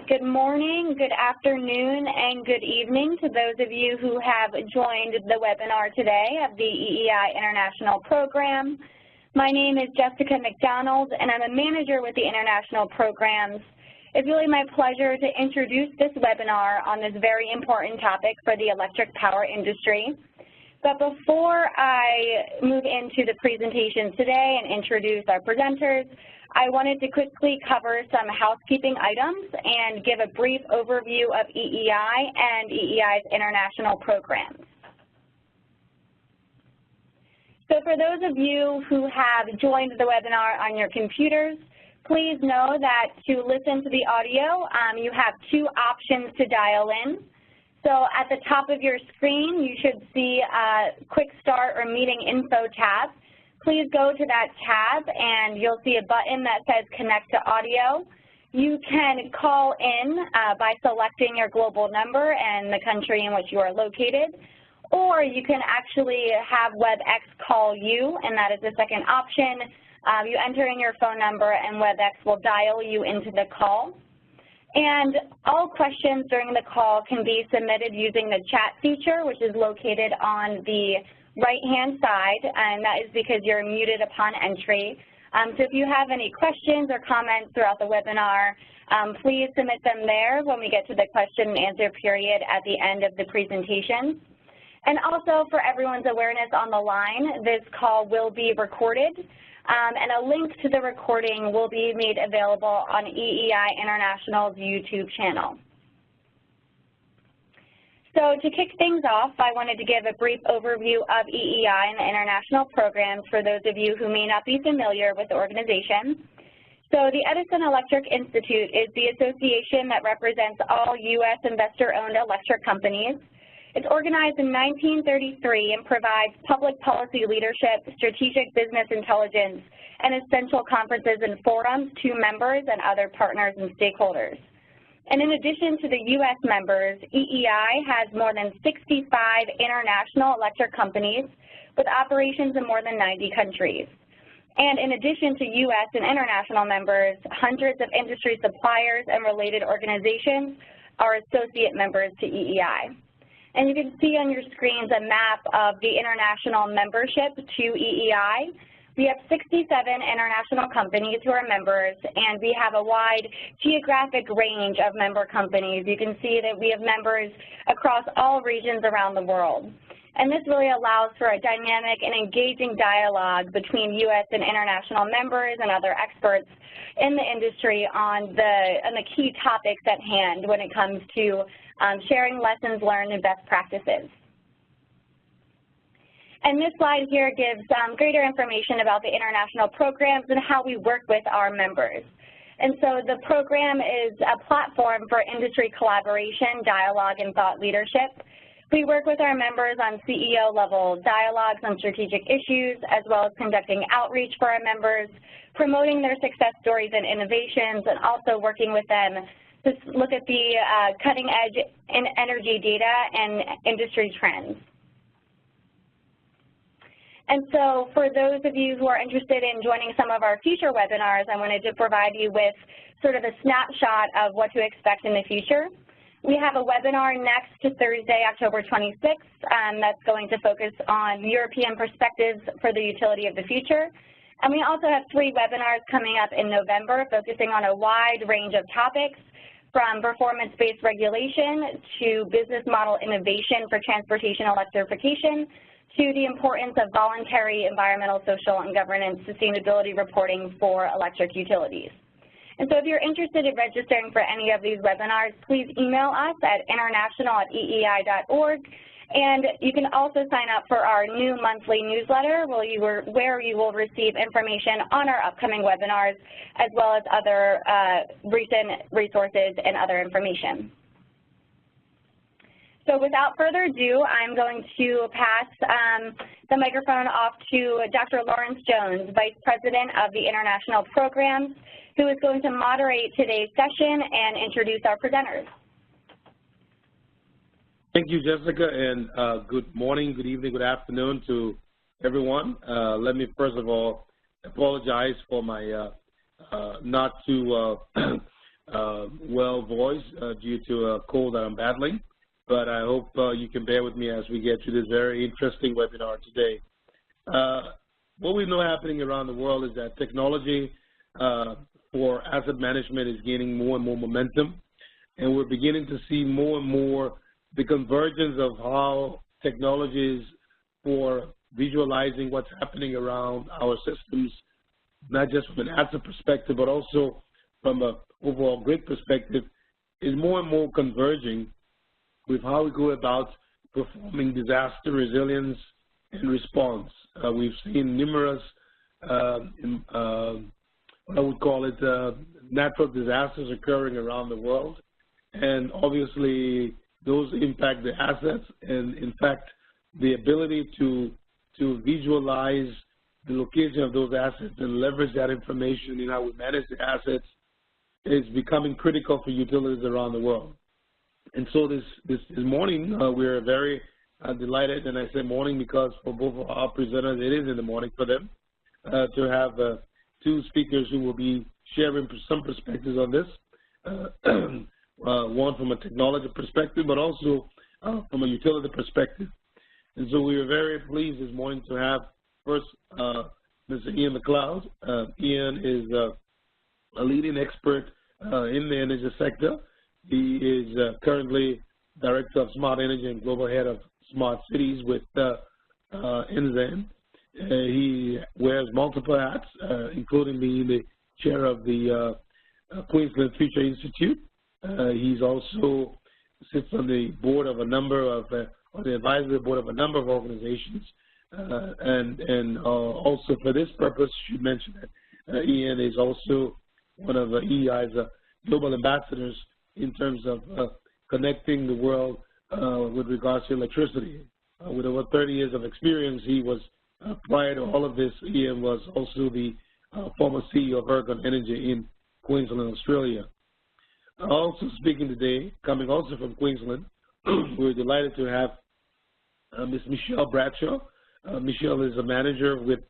Good morning, good afternoon, and good evening to those of you who have joined the webinar today of the EEI International Program. My name is Jessica McDonald, and I'm a manager with the International Programs. It's really my pleasure to introduce this webinar on this very important topic for the electric power industry. But before I move into the presentation today and introduce our presenters, I wanted to quickly cover some housekeeping items and give a brief overview of EEI and EEI's international programs. So for those of you who have joined the webinar on your computers, please know that to listen to the audio, you have two options to dial in. So at the top of your screen, you should see a quick start or meeting info tab. Please go to that tab and you'll see a button that says connect to audio. You can call in by selecting your global number and the country in which you are located, or you can actually have WebEx call you, and that is the second option. You enter in your phone number and WebEx will dial you into the call. And all questions during the call can be submitted using the chat feature, which is located on the right-hand side, and that is because you're muted upon entry. So if you have any questions or comments throughout the webinar, please submit them there when we get to the question and answer period at the end of the presentation. And also for everyone's awareness on the line, this call will be recorded. And a link to the recording will be made available on EEI International's YouTube channel. So to kick things off, I wanted to give a brief overview of EEI and the international programs for those of you who may not be familiar with the organization. So the Edison Electric Institute is the association that represents all U.S. investor-owned electric companies. It's organized in 1933 and provides public policy leadership, strategic business intelligence, and essential conferences and forums to members and other partners and stakeholders. And in addition to the U.S. members, EEI has more than 65 international electric companies with operations in more than 90 countries. And in addition to U.S. and international members, hundreds of industry suppliers and related organizations are associate members to EEI. And you can see on your screens a map of the international membership to EEI. We have 67 international companies who are members, and we have a wide geographic range of member companies. You can see that we have members across all regions around the world. And this really allows for a dynamic and engaging dialogue between U.S. and international members and other experts in the industry on the key topics at hand when it comes to sharing lessons learned and best practices. And this slide here gives greater information about the international programs and how we work with our members. And so the program is a platform for industry collaboration, dialogue, and thought leadership. We work with our members on CEO-level dialogues on strategic issues, as well as conducting outreach for our members, promoting their success stories and innovations, and also working with them to look at the cutting edge in energy data and industry trends. And so for those of you who are interested in joining some of our future webinars, I wanted to provide you with sort of a snapshot of what to expect in the future. We have a webinar next Thursday, October 26th, that's going to focus on European perspectives for the utility of the future. And we also have 3 webinars coming up in November focusing on a wide range of topics, from performance-based regulation to business model innovation for transportation electrification to the importance of voluntary environmental, social, and governance sustainability reporting for electric utilities. And so if you're interested in registering for any of these webinars, please email us at international@eei.org. And you can also sign up for our new monthly newsletter where you will receive information on our upcoming webinars, as well as other recent resources and other information. So without further ado, I'm going to pass the microphone off to Dr. Lawrence Jones, Vice President of the International Programs, who is going to moderate today's session and introduce our presenters. Thank you, Jessica, and good morning, good evening, good afternoon to everyone. Let me first of all apologize for my not too well voice due to a cold that I'm battling, but I hope you can bear with me as we get to this very interesting webinar today. What we know happening around the world is that technology for asset management is gaining more and more momentum, and we're beginning to see more and more the convergence of how technologies for visualizing what's happening around our systems, not just from an asset perspective, but also from an overall grid perspective, is more and more converging with how we go about performing disaster resilience and response. We've seen numerous, what I would call it, natural disasters occurring around the world, and obviously those impact the assets, and in fact, the ability to visualize the location of those assets and leverage that information in how we manage the assets is becoming critical for utilities around the world. And so this morning, we're very delighted, and I say morning because for both of our presenters, it is in the morning for them, to have two speakers who will be sharing some perspectives on this, one from a technology perspective, but also from a utility perspective. And so we are very pleased this morning to have first Mr. Ian McLeod. Ian is a leading expert in the energy sector. He is currently Director of Smart Energy and Global Head of Smart Cities with Enzen. He wears multiple hats, including being the chair of the Queensland Future Institute. He's also sits on the board of a number of, or the advisory board of a number of organizations. And also for this purpose, you mentioned that Ian is also one of the EEI's global ambassadors in terms of connecting the world with regards to electricity. With over 30 years of experience, he was, prior to all of this, Ian was also the former CEO of Airline Industry in Queensland, Australia. Also speaking today, coming also from Queensland, we're delighted to have Ms. Michelle Bradshaw. Michelle is a manager with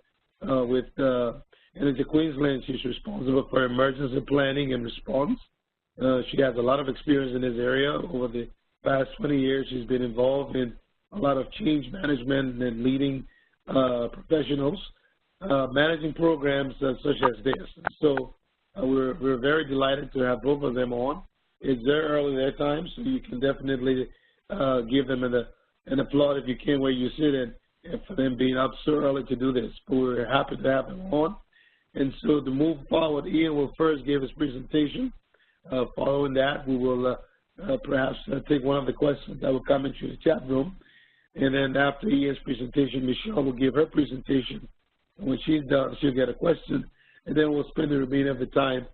Energy Queensland. She's responsible for emergency planning and response. She has a lot of experience in this area. Over the past 20 years, she's been involved in a lot of change management and leading professionals, managing programs such as this. So we're very delighted to have both of them on. It's very early their time, so you can definitely give them an applaud if you can where you sit, and for them being up so early to do this. But we're happy to have them on. And so to move forward, Ian will first give his presentation. Following that, we will perhaps take one of the questions that will come into the chat room. And then after Ian's presentation, Michelle will give her presentation. And when she's done, she'll get a question. And then we'll spend the remainder of the time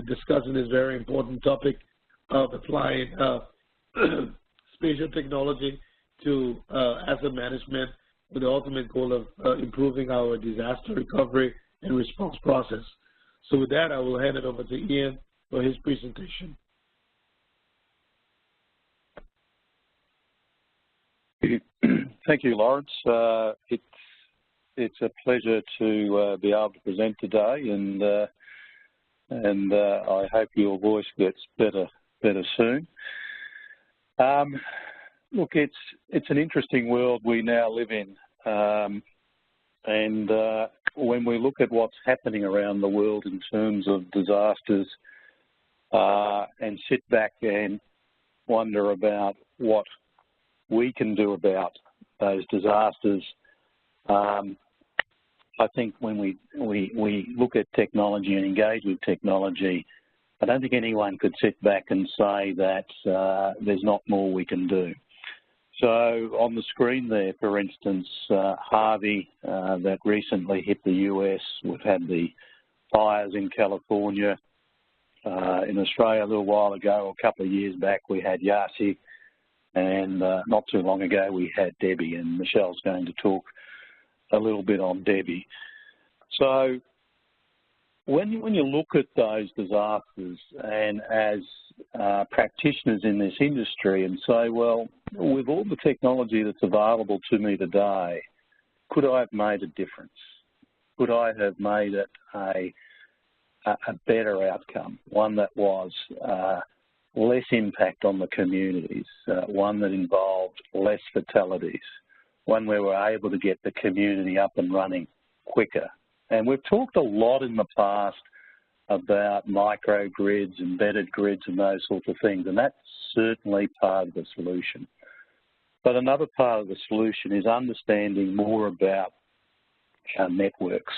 discussing this very important topic of applying spatial technology to asset management with the ultimate goal of improving our disaster recovery and response process. So with that, I will hand it over to Ian for his presentation. Thank you, Lawrence. It's a pleasure to be able to present today, and I hope your voice gets better soon. Look, it's an interesting world we now live in, and when we look at what's happening around the world in terms of disasters, and sit back and wonder about what we can do about those disasters, I think when we look at technology and engage with technology, I don't think anyone could sit back and say that there's not more we can do. So on the screen there, for instance, Harvey that recently hit the US. We've had the fires in California. In Australia a little while ago, a couple of years back, we had Yasi, and not too long ago we had Debbie, and Michelle's going to talk a little bit on Debbie. So when you look at those disasters, and as practitioners in this industry, and say, well, with all the technology that's available to me today, could I have made a difference? Could I have made it a better outcome, one that was less impact on the communities, one that involved less fatalities, one where we're able to get the community up and running quicker. And we've talked a lot in the past about microgrids, embedded grids and those sorts of things, and that's certainly part of the solution. But another part of the solution is understanding more about our networks.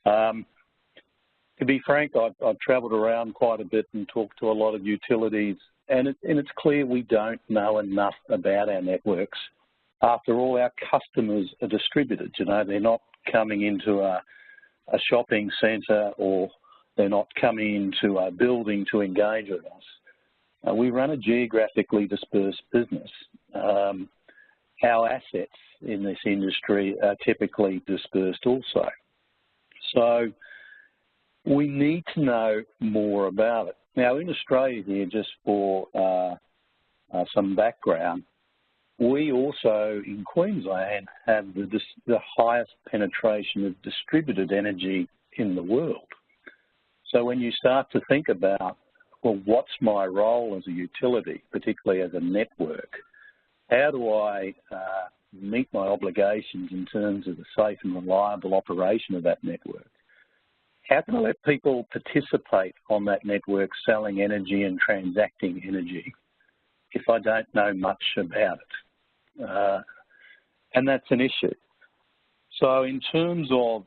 To be frank, I've travelled around quite a bit and talked to a lot of utilities, and it's clear we don't know enough about our networks. After all, our customers are distributed. You know, they're not coming into a shopping centre, or they're not coming into a building to engage with us. We run a geographically dispersed business. Our assets in this industry are typically dispersed also. So we need to know more about it. Now, in Australia here, just for some background, we also, in Queensland, have the highest penetration of distributed energy in the world. So when you start to think about, well, what's my role as a utility, particularly as a network? How do I meet my obligations in terms of the safe and reliable operation of that network? How can I let people participate on that network selling energy and transacting energy if I don't know much about it? And that's an issue. So in terms of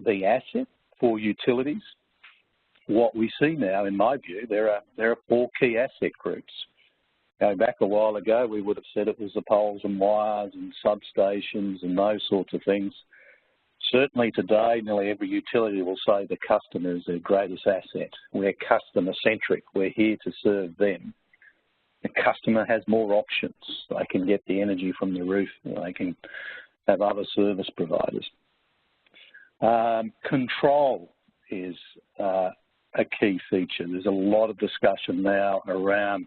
the asset for utilities, what we see now, in my view, there are 4 key asset groups. Going back a while ago, we would have said it was the poles and wires and substations and those sorts of things. Certainly today, nearly every utility will say the customer is their greatest asset. We're customer-centric. We're here to serve them. The customer has more options. They can get the energy from the roof. They can have other service providers. Control is a key feature. There's a lot of discussion now around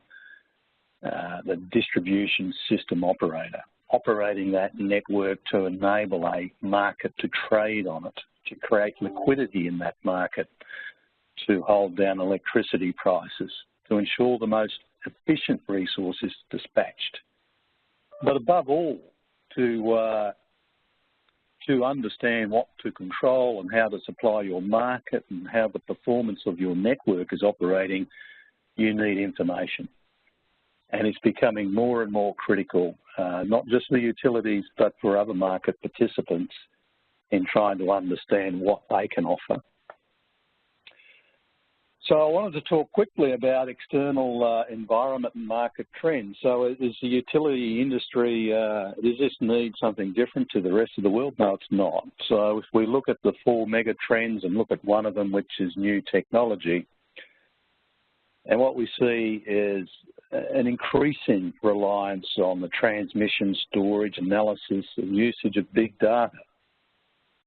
the distribution system operator, operating that network to enable a market to trade on it, to create liquidity in that market, to hold down electricity prices, to ensure the most efficient resource is dispatched. But above all, to understand what to control and how to supply your market and how the performance of your network is operating, you need information. And it's becoming more and more critical, not just for utilities, but for other market participants in trying to understand what they can offer. So I wanted to talk quickly about external environment and market trends. So is the utility industry, does this need something different to the rest of the world? No, it's not. So if we look at the 4 mega trends and look at one of them, which is new technology, and what we see is an increasing reliance on the transmission, storage, analysis, and usage of big data.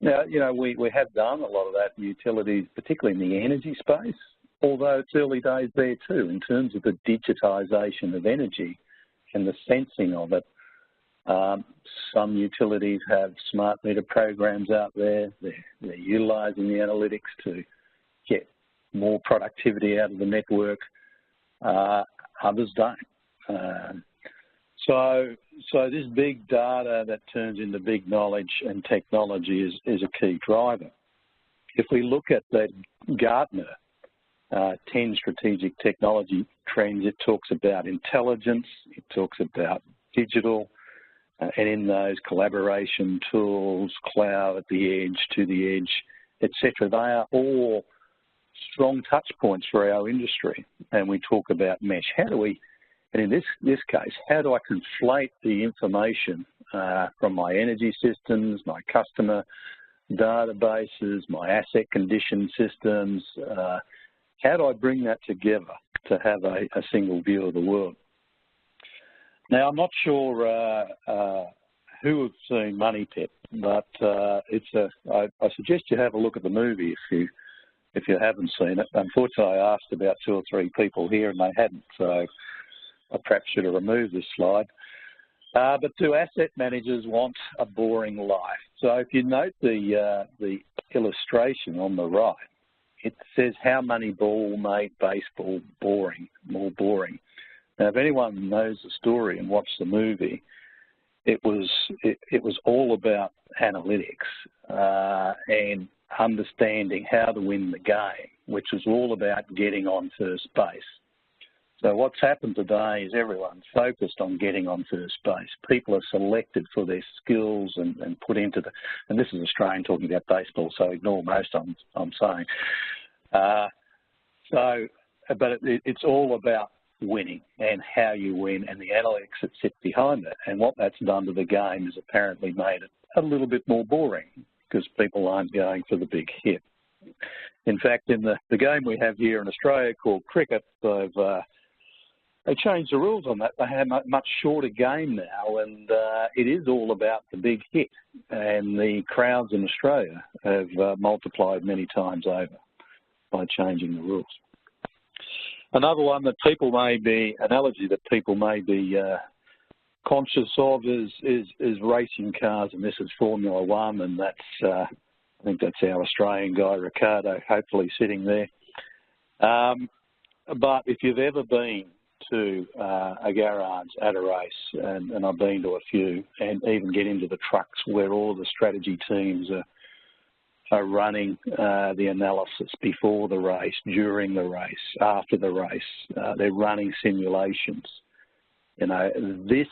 Now, you know, we have done a lot of that in utilities, particularly in the energy space, although it's early days there too, in terms of the digitization of energy and the sensing of it. Some utilities have smart meter programs out there. They're utilising the analytics to get more productivity out of the network. Others don't. So this big data that turns into big knowledge and technology is a key driver. If we look at the Gartner 10 strategic technology trends, it talks about intelligence, it talks about digital, and in those collaboration tools, cloud at the edge, to the edge, etc. They are all strong touch points for our industry. And we talk about mesh. How do we, and in this case, how do I conflate the information from my energy systems, my customer databases, my asset condition systems? How do I bring that together to have a single view of the world? Now, I'm not sure who have seen Money Pit, but I suggest you have a look at the movie if you haven't seen it. Unfortunately, I asked about 2 or 3 people here and they hadn't, so I perhaps should have removed this slide. But do asset managers want a boring life? So if you note the illustration on the right, it says how Moneyball made baseball more boring. Now, if anyone knows the story and watched the movie, it was all about analytics and understanding how to win the game, which was all about getting on first base. So what's happened today is everyone's focused on getting on first base. People are selected for their skills and put into the, and this is Australian talking about baseball, so ignore most I'm saying. But it's all about winning and how you win and the analytics that sit behind it. And what that's done to the game is apparently made it a little bit more boring because people aren't going for the big hit. In fact, in the game we have here in Australia called cricket, they changed the rules on that. They have a much shorter game now, and it is all about the big hit. And the crowds in Australia have multiplied many times over by changing the rules. Another one that people may be, analogy that people may be conscious of is racing cars, and this is Formula One, and that's I think that's our Australian guy, Ricardo, hopefully sitting there. But if you've ever been to a garage at a race, and I've been to a few, and even get into the trucks where all the strategy teams are running the analysis before the race, during the race, after the race. They're running simulations. You know, this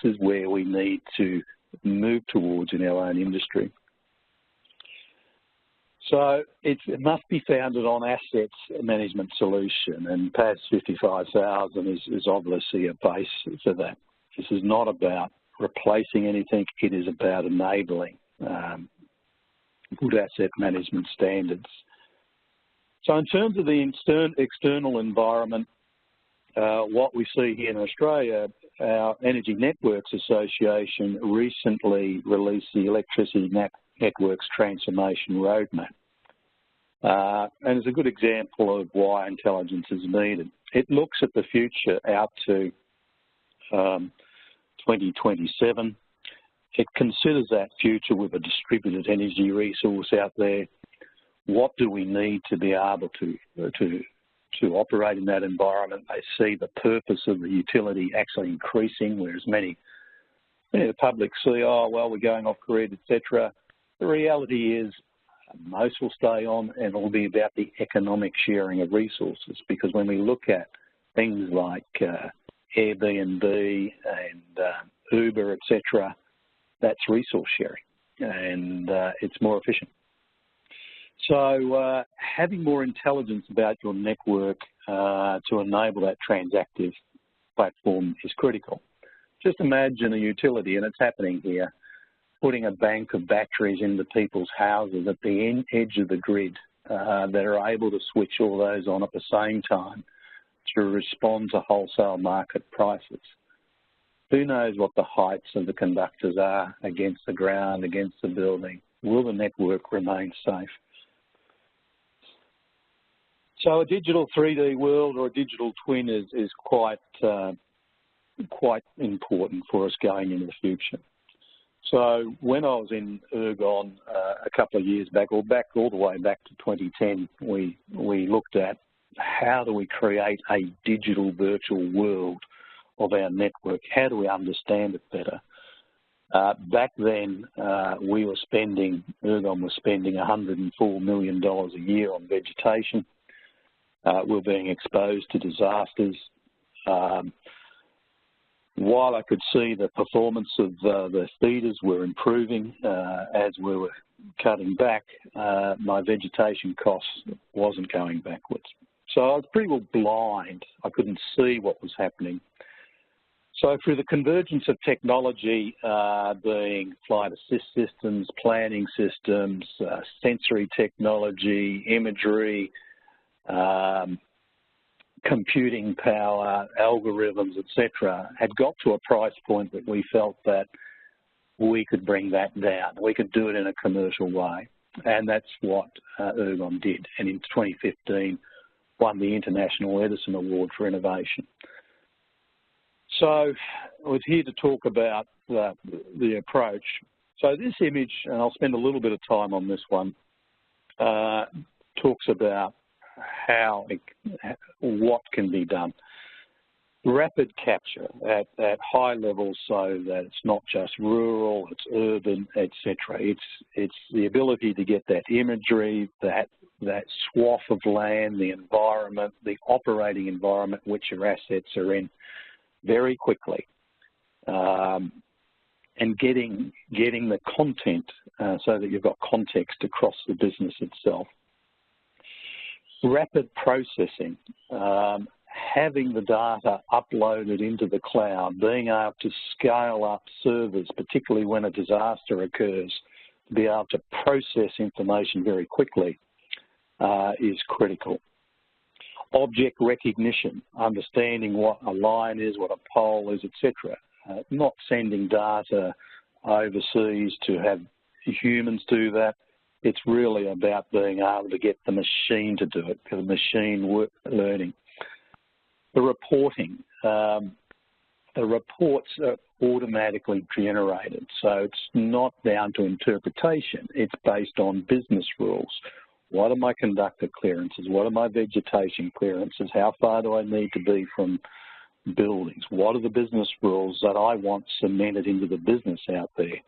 is where we need to move towards in our own industry. So it must be founded on assets management solution, and PAS 55,000 is obviously a base for that. This is not about replacing anything, it is about enabling good asset management standards. So in terms of the external environment, what we see here in Australia, our Energy Networks Association recently released the Electricity Networks Transformation Roadmap. And it's a good example of why intelligence is needed. It looks at the future out to 2027. It considers that future with a distributed energy resource out there. What do we need to be able to operate in that environment? They see the purpose of the utility actually increasing, whereas many the public see, oh, well, we're going off grid, etc. The reality is most will stay on, and it will be about the economic sharing of resources, because when we look at things like Airbnb and Uber, etc., that's resource sharing, and it's more efficient. So having more intelligence about your network to enable that transactive platform is critical. Just imagine a utility, and it's happening here, putting a bank of batteries into people's houses at the edge of the grid that are able to switch all those on at the same time to respond to wholesale market prices. Who knows what the heights of the conductors are against the ground, against the building? Will the network remain safe? So a digital 3D world or a digital twin is quite important for us going into the future. So when I was in Ergon a couple of years back, or all the way back to 2010, we looked at how do we create a digital virtual world of our network? How do we understand it better? Back then, Ergon was spending $104 million a year on vegetation. We're being exposed to disasters. While I could see the performance of the feeders were improving as we were cutting back, my vegetation costs wasn't going backwards. So I was pretty well blind. I couldn't see what was happening. So through the convergence of technology, being flight assist systems, planning systems, sensory technology, imagery, computing power, algorithms, etc., had got to a price point that we felt that we could bring that down. We could do it in a commercial way, and that's what Ergon did. And in 2015, won the International Edison Award for Innovation. So I was here to talk about the approach. So this image, and I'll spend a little bit of time on this one, talks about what can be done. Rapid capture at high levels, so that it's not just rural, it's urban, etc. It's the ability to get that imagery, that swath of land, the environment, the operating environment which your assets are in very quickly, and getting the content so that you've got context across the business itself. Rapid processing. Having the data uploaded into the cloud, being able to scale up servers, particularly when a disaster occurs, to be able to process information very quickly is critical. Object recognition, understanding what a line is, what a pole is, etc. Not sending data overseas to have humans do that. It's really about being able to get the machine to do it, the machine learning. The reporting, the reports are automatically generated, so it's not down to interpretation. It's based on business rules. What are my conductor clearances? What are my vegetation clearances? How far do I need to be from buildings? What are the business rules that I want cemented into the business out there?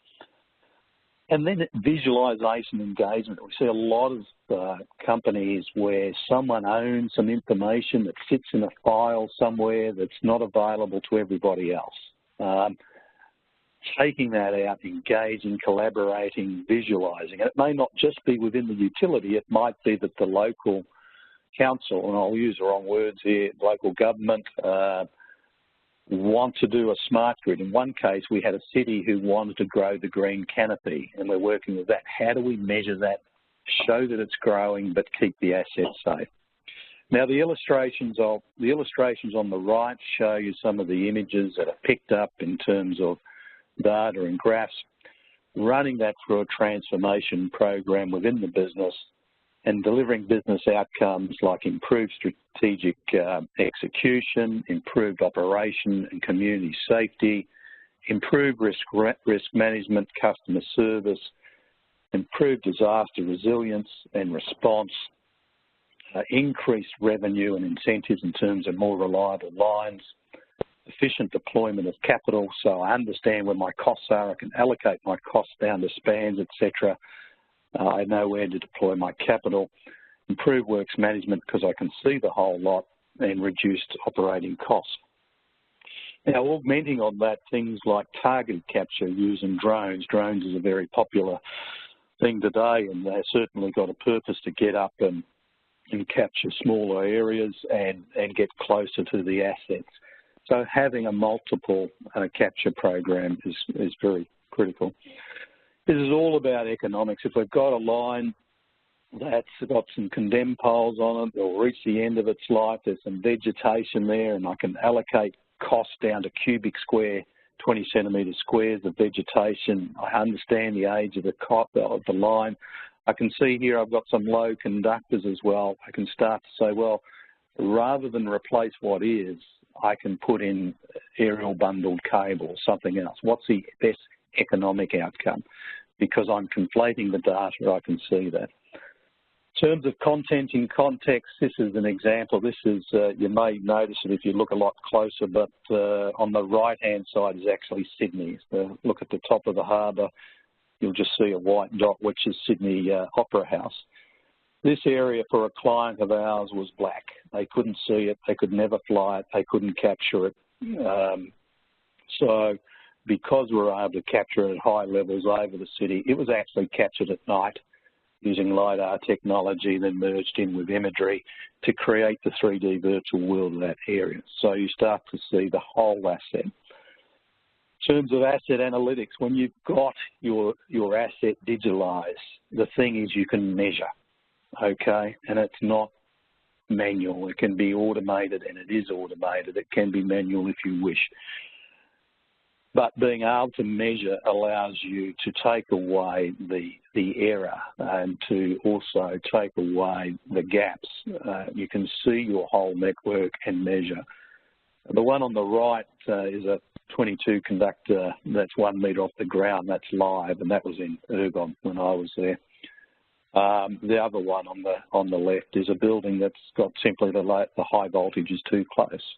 And then visualization engagement. We see a lot of companies where someone owns some information that sits in a file somewhere that's not available to everybody else. Taking that out, engaging, collaborating, visualizing. It may not just be within the utility. It might be that the local council, and I'll use the wrong words here, local government, want to do a smart grid. In one case, we had a city who wanted to grow the green canopy, and we're working with that. How do we measure that, show that it's growing, but keep the assets safe? Now, the illustrations on the right show you some of the images that are picked up in terms of data and graphs, running that through a transformation program within the business and delivering business outcomes like improved strategic execution, improved operation and community safety, improved risk management, customer service, improved disaster resilience and response, increased revenue and incentives in terms of more reliable lines, efficient deployment of capital, so I understand where my costs are, I can allocate my costs down to spans, etc. I know where to deploy my capital, improve works management because I can see the whole lot, and reduced operating costs. Now, augmenting on that, things like targeted capture using drones. Drones is a very popular thing today, and they've certainly got a purpose to get up and capture smaller areas and get closer to the assets. So having a multiple capture program is very critical. This is all about economics. If we've got a line that's got some condemned poles on it, it'll reach the end of its life, there's some vegetation there, and I can allocate costs down to cubic square, 20 centimetre squares of vegetation. I understand the age of the line. I can see here I've got some low conductors as well. I can start to say, well, rather than replace what is, I can put in aerial bundled cable, something else. What's the best economic outcome? Because I'm conflating the data, I can see that. In terms of content in context, this is an example. This is, you may notice it if you look a lot closer, but on the right-hand side is actually Sydney. So look at the top of the harbour, you'll just see a white dot, which is Sydney Opera House. This area for a client of ours was black. They couldn't see it, they could never fly it, they couldn't capture it. So because we were able to capture it at high levels over the city, it was actually captured at night using LiDAR technology, then merged in with imagery to create the 3D virtual world of that area. So you start to see the whole asset. In terms of asset analytics, when you've got your asset digitalized, the thing is you can measure, okay? And it's not manual. It can be automated, and it is automated. It can be manual if you wish. But being able to measure allows you to take away the error and to also take away the gaps. You can see your whole network and measure. The one on the right is a 22 conductor that's 1 metre off the ground. That's live, and that was in Ergon when I was there. The other one on the left is a building that's got simply the high voltage is too close.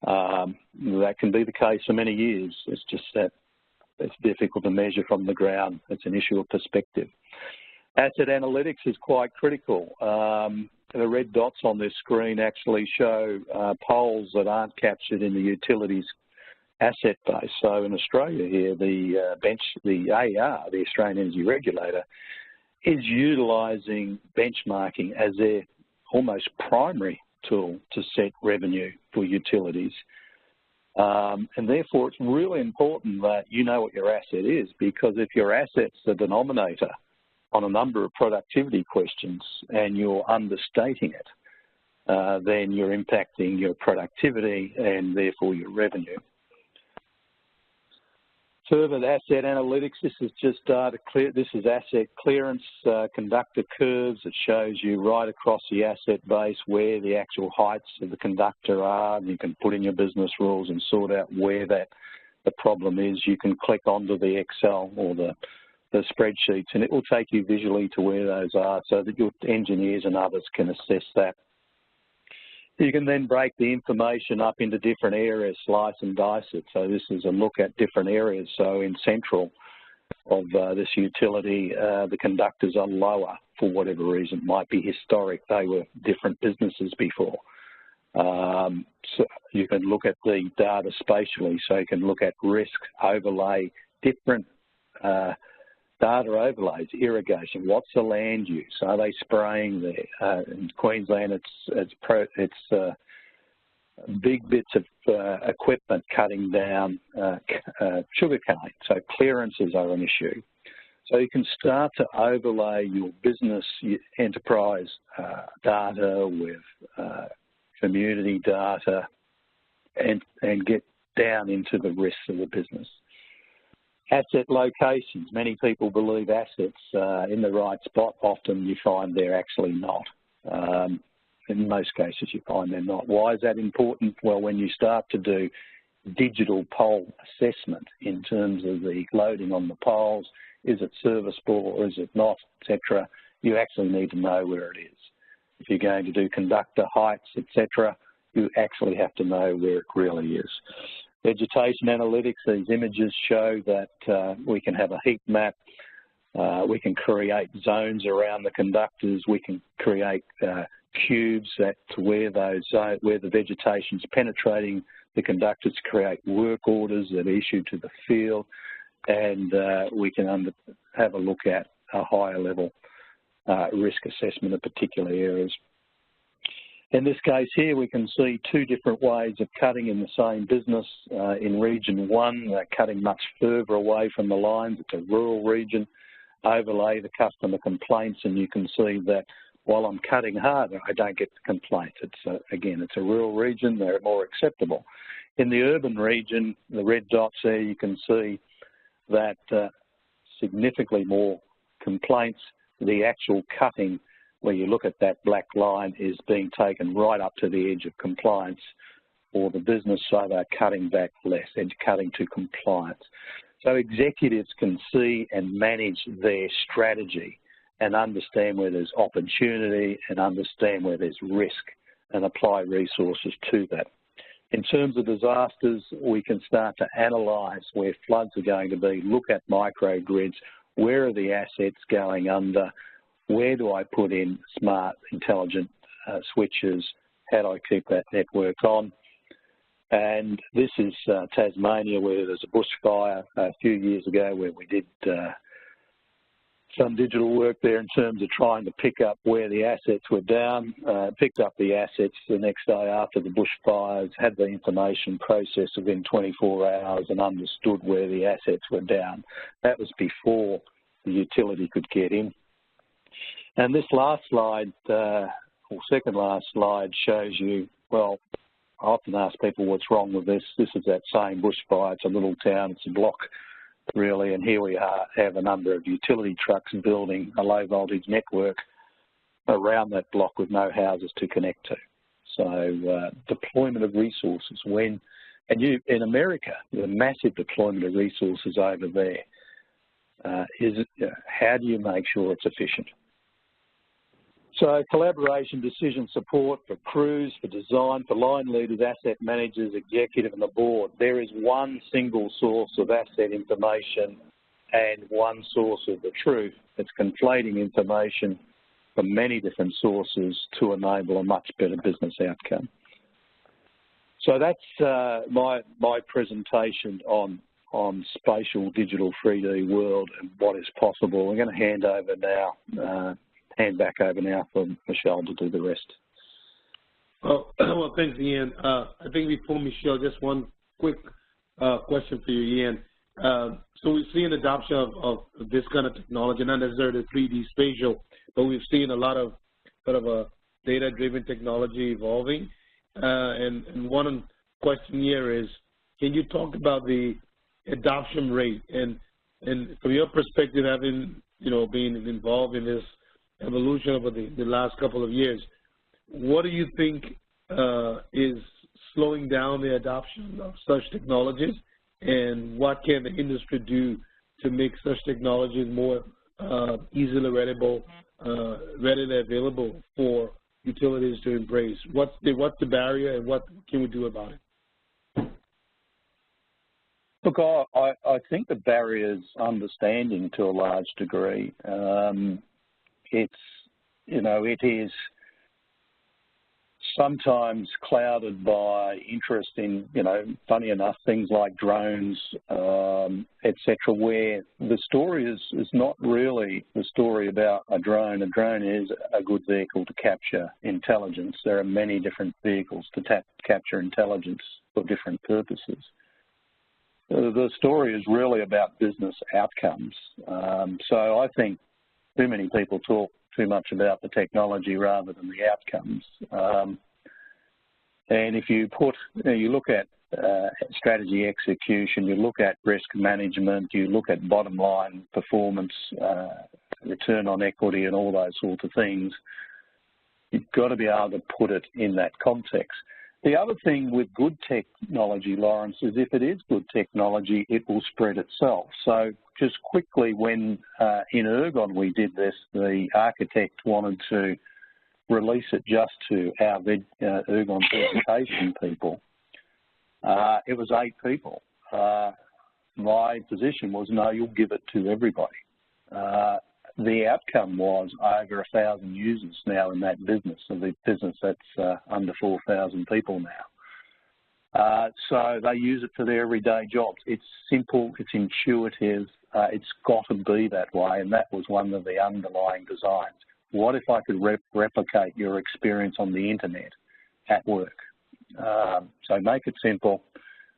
That can be the case for many years. It's just that it's difficult to measure from the ground. It's an issue of perspective. Asset analytics is quite critical. The red dots on this screen actually show poles that aren't captured in the utilities asset base. So in Australia here, the AER, the Australian Energy Regulator, is utilising benchmarking as their almost primary tool to set revenue for utilities. And therefore, it's really important that you know what your asset is, because if your asset's the denominator on a number of productivity questions and you're understating it, then you're impacting your productivity and therefore your revenue. Further asset analytics, this is just data clear. This is asset clearance, conductor curves. It shows you right across the asset base where the actual heights of the conductor are. You can put in your business rules and sort out where the problem is. You can click onto the Excel or the spreadsheets, and it will take you visually to where those are so that your engineers and others can assess that. You can then break the information up into different areas, slice and dice it. So this is a look at different areas. So in central of this utility, the conductors are lower for whatever reason. It might be historic. They were different businesses before. So you can look at the data spatially. So you can look at risk, overlay, different data overlays, irrigation. What's the land use? Are they spraying there? In Queensland, it's big bits of equipment cutting down sugarcane. So clearances are an issue. So you can start to overlay your business enterprise data with community data and get down into the risks of the business. Asset locations. Many people believe assets in the right spot. Often you find they're actually not. In most cases you find they're not. Why is that important? Well, when you start to do digital pole assessment in terms of the loading on the poles, is it serviceable or is it not, etc., you actually need to know where it is. If you're going to do conductor heights, etc., you actually have to know where it really is. Vegetation analytics, these images show that we can have a heat map, we can create zones around the conductors, we can create cubes that where the vegetation's penetrating the conductors, create work orders that are issued to the field, and we can have a look at a higher level risk assessment of particular areas. In this case here, we can see two different ways of cutting in the same business. In region 1, they're cutting much further away from the lines. It's a rural region. Overlay the customer complaints, and you can see that while I'm cutting harder, I don't get the complaints. Again, it's a rural region. They're more acceptable. In the urban region, the red dots there, you can see that significantly more complaints. The actual cutting, where you look at that black line, is being taken right up to the edge of compliance or the business, so they're cutting back less and cutting to compliance. So executives can see and manage their strategy and understand where there's opportunity and understand where there's risk and apply resources to that. In terms of disasters, we can start to analyse where floods are going to be, look at microgrids, where are the assets going under, where do I put in smart, intelligent switches? How do I keep that network on? And this is Tasmania, where there's a bushfire a few years ago, where we did some digital work there in terms of trying to pick up where the assets were down, picked up the assets the next day after the bushfires, had the information processed within 24 hours and understood where the assets were down. That was before the utility could get in. And this last slide, or second last slide, shows you, well, I often ask people what's wrong with this. This is that same bushfire. It's a little town, it's a block, really, and here we have a number of utility trucks building a low voltage network around that block with no houses to connect to. So deployment of resources. In America, the massive deployment of resources over there, how do you make sure it's efficient? So collaboration, decision support for crews, for design, for line leaders, asset managers, executive and the board. There is one single source of asset information and one source of the truth that's conflating information from many different sources to enable a much better business outcome. So that's my presentation on spatial digital 3D world and what is possible. I'm going to hand back over now for Michelle to do the rest. Well, thanks, Ian. I think before Michelle, just one quick question for you, Ian. So we've seen adoption of this kind of technology, not necessarily 3D spatial, but we've seen a lot of sort of a data-driven technology evolving. And one question here is, can you talk about the adoption rate? And from your perspective, having been involved in this evolution over the last couple of years, what do you think is slowing down the adoption of such technologies, and what can the industry do to make such technologies more easily readily available for utilities to embrace? What's the barrier, and what can we do about it? Look, I think the barrier is understanding to a large degree. It is sometimes clouded by interest in, funny enough, things like drones, etc., where the story is not really the story about a drone. A drone is a good vehicle to capture intelligence. There are many different vehicles to capture intelligence for different purposes. The story is really about business outcomes. So I think too many people talk too much about the technology rather than the outcomes. And if you look at strategy execution, you look at risk management, you look at bottom line performance, return on equity and all those sorts of things, you've got to be able to put it in that context. The other thing with good technology, Lawrence, is if it is good technology, it will spread itself. So just quickly, when in Ergon we did this, the architect wanted to release it just to our Ergon vegetation people. It was 8 people. My position was, no, you'll give it to everybody. The outcome was over 1,000 users now in that business, so the business that's under 4,000 people now. So they use it for their everyday jobs. It's simple, it's intuitive, it's got to be that way, and that was one of the underlying designs. What if I could replicate your experience on the internet at work? So make it simple,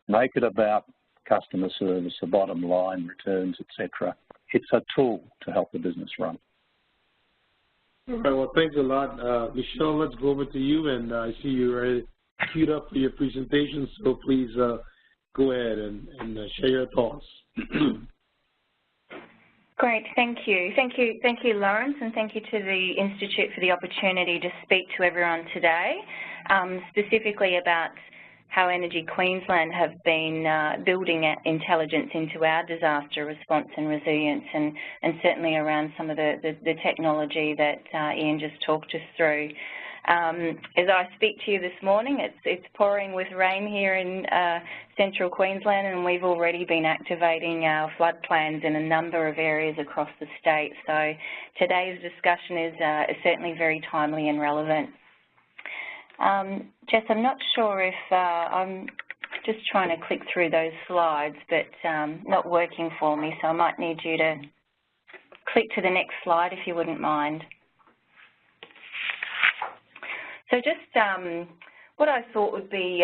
make it about customer service, the bottom line, returns, etc. It's a tool to help the business run. All right, well, thanks a lot. Michelle, let's go over to you, and I see you're already queued up for your presentation, so please go ahead and share your thoughts. Great, thank you. Thank you, Lawrence, and thank you to the Institute for the opportunity to speak to everyone today, specifically about how Energy Queensland have been building intelligence into our disaster response and resilience, and certainly around some of the technology that Ian just talked us through. As I speak to you this morning, it's pouring with rain here in central Queensland, and we've already been activating our flood plans in a number of areas across the state. So today's discussion is certainly very timely and relevant. Jess, I'm not sure if I'm just trying to click through those slides, but not working for me, so I might need you to click to the next slide if you wouldn't mind. So just what I thought would be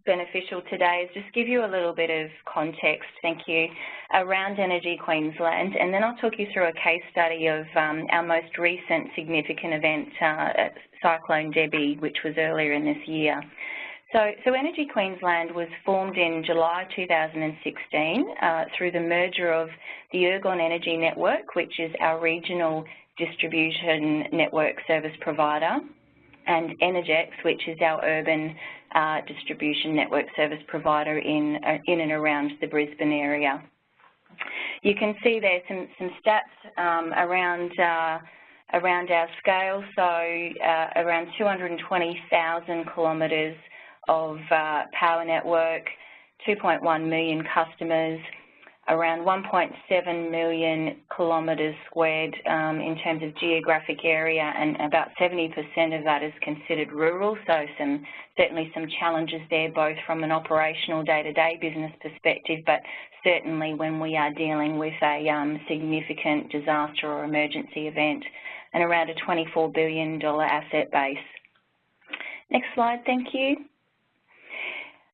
beneficial today is just give you a little bit of context, thank you, around Energy Queensland, and then I'll talk you through a case study of our most recent significant event, Cyclone Debbie, which was earlier in this year. So Energy Queensland was formed in July 2016 through the merger of the Ergon Energy Network, which is our regional distribution network service provider, and Energex, which is our urban distribution network service provider in and around the Brisbane area. You can see there some stats around Around our scale, so around 220,000 kilometres of power network, 2.1 million customers, around 1.7 million kilometres squared in terms of geographic area, and about 70% of that is considered rural, so certainly some challenges there, both from an operational day-to-day business perspective, but certainly when we are dealing with a significant disaster or emergency event, and around a $24 billion asset base. Next slide, thank you.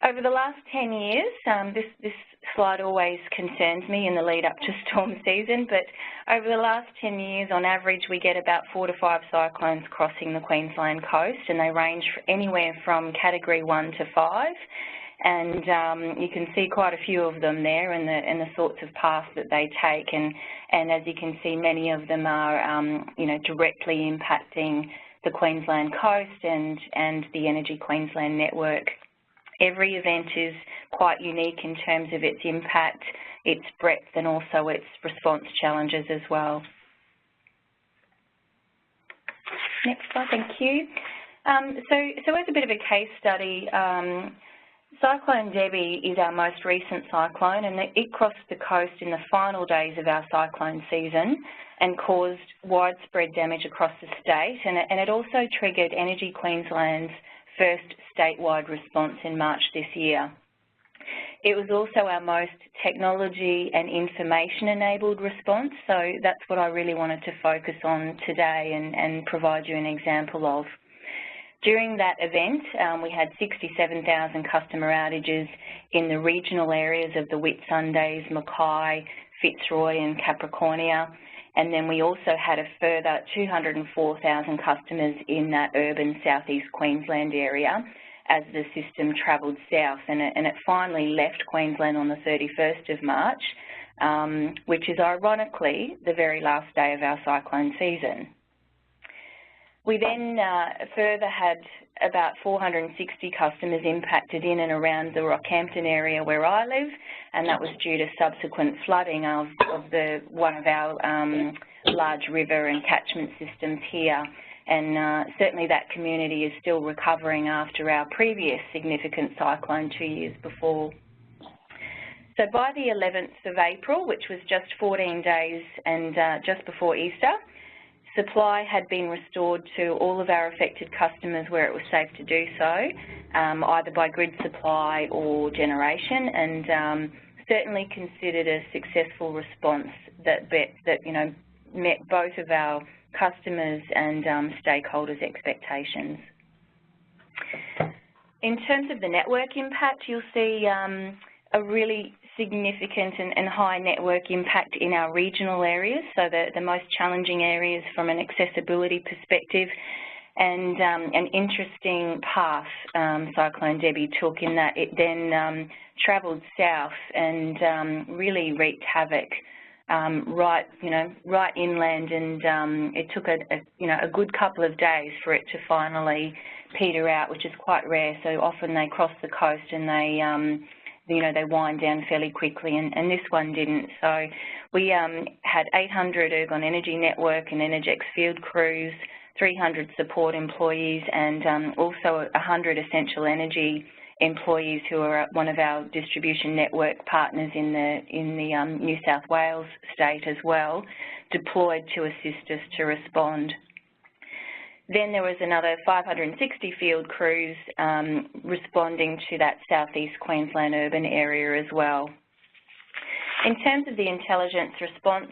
Over the last 10 years, this slide always concerns me in the lead up to storm season, but over the last 10 years, on average, we get about 4 to 5 cyclones crossing the Queensland coast, and they range anywhere from Category 1 to 5. And you can see quite a few of them there and the sorts of paths that they take. And as you can see, many of them are, directly impacting the Queensland coast and the Energy Queensland network. Every event is quite unique in terms of its impact, its breadth, and also its response challenges as well. Next slide, thank you. So as a bit of a case study, Cyclone Debbie is our most recent cyclone, and it crossed the coast in the final days of our cyclone season and caused widespread damage across the state, and it also triggered Energy Queensland's first statewide response in March this year. It was also our most technology and information-enabled response, so that's what I really wanted to focus on today and provide you an example of. During that event, we had 67,000 customer outages in the regional areas of the Whitsundays, Mackay, Fitzroy and Capricornia, and then we also had a further 204,000 customers in that urban southeast Queensland area as the system travelled south, and it finally left Queensland on the 31st of March, which is ironically the very last day of our cyclone season. We then further had about 460 customers impacted in and around the Rockhampton area where I live, and that was due to subsequent flooding of one of our large river and catchment systems here. And certainly that community is still recovering after our previous significant cyclone 2 years before. So by the 11th of April, which was just 14 days and just before Easter, supply had been restored to all of our affected customers where it was safe to do so, either by grid supply or generation, and certainly considered a successful response that met both of our customers and stakeholders' expectations. In terms of the network impact, you'll see a really significant and high network impact in our regional areas, so the most challenging areas from an accessibility perspective, and an interesting path Cyclone Debbie took in that it then travelled south and really wreaked havoc right inland, and it took a good couple of days for it to finally peter out, which is quite rare. So often they cross the coast and they wind down fairly quickly, and this one didn't. So we had 800 Ergon Energy Network and Energex field crews, 300 support employees, and also 100 Essential Energy employees who are one of our distribution network partners in the New South Wales state as well, deployed to assist us to respond. Then there was another 560 field crews responding to that southeast Queensland urban area as well. In terms of the intelligence response